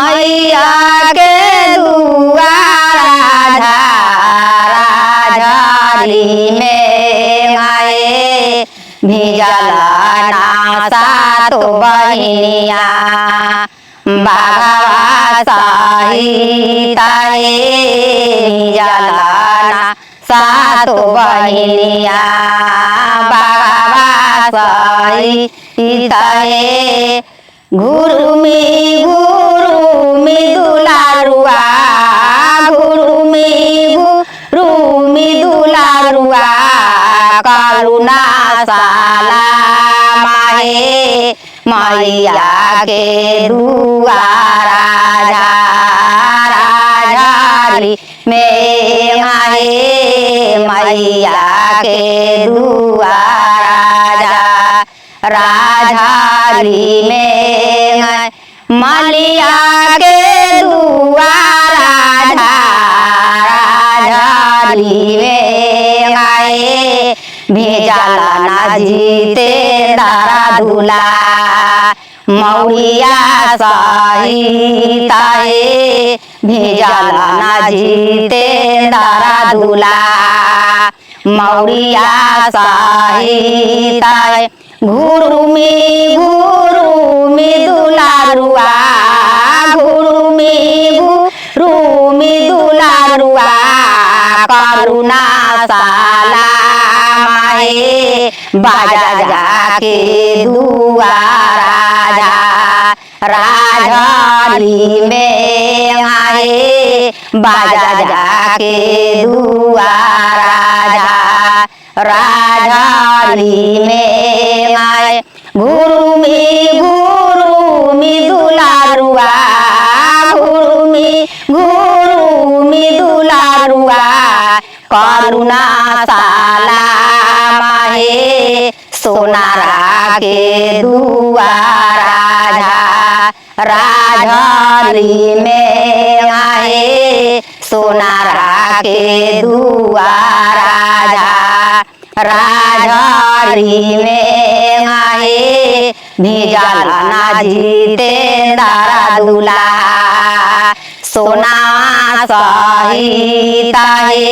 मैया के दुआरा झारी में आए भिजला नासा तो बहिनिया बाघवा सहिताए भिजला नासा तो बहिनिया बाघवा सहिताए गुरुमी दुलारुआ गुरुमी दुलारुआ करुणा साला माहे मैया के दुआरा झारी में आए मैया के दुआरा झारी में मलिया के दुआरा झारी में आए भेजला ना जीते दारा दूला मौरिया सहिताए भेजला ना जीते दारा दूला मौरिया सहिताए गुरुमी दुलारुआ गुरुमी दुलारुआ करुणा साला माहे बाजा जाके दुआरा झारी में आए बाजा जाके दुआरा झारी में आए गुरुमी दुलारुआ गुरुमी दुलारुआ करुणा साला माहे सोनारा के दुआरा झारी में आए सोनारा के दुआरा झारी में आए भेजला ना जीते दारा दूला सोना सहिताए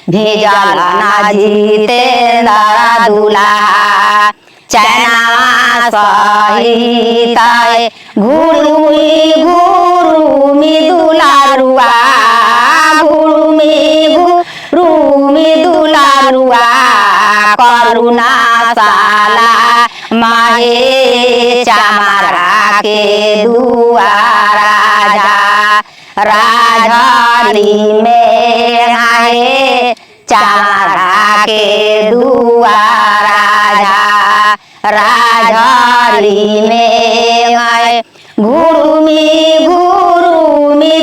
भेजला ना जीते दारा दूला चैना सहिताए गुरुमी दुलारुआ गुरुमी दुलारुआ करुणा साला माहे चामरा के दुआरा झारी में आए चामरा के दुआरा झारी में आए गुरुमी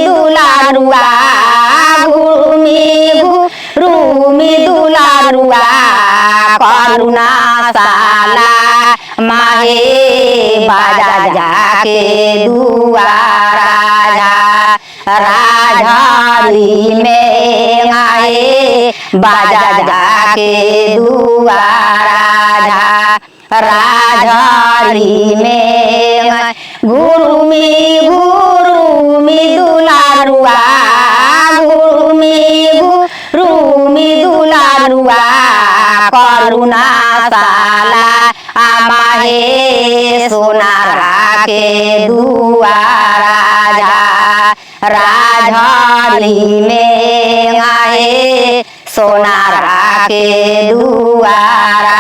दुलारुआ गुरुमी दुलारुआ करुणा साला माहे बाजा जाके दुआरा झारी में आए बाजा जाके दुआरा झारी में गुरुमी दुलारुआ गुरुमी दुलारुआ करुणा साला माहे सोनारा के दुआरा झारी में आए सोनारा के दुआरा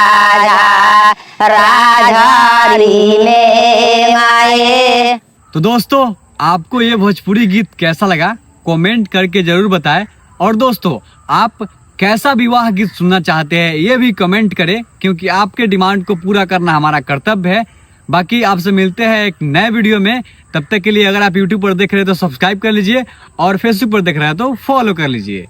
झारी में आए। तो दोस्तों आपको ये भोजपुरी गीत कैसा लगा कमेंट करके जरूर बताएं और दोस्तों आप कैसा विवाह गीत सुनना चाहते हैं ये भी कमेंट करें क्योंकि आपके डिमांड को पूरा करना हमारा कर्तव्य है। बाकी आपसे मिलते हैं एक नए वीडियो में, तब तक के लिए अगर आप यूट्यूब पर देख रहे हैं तो सब्सक्राइब कर लीजिए और फेसबुक पर देख रहे हैं तो फॉलो कर लीजिए।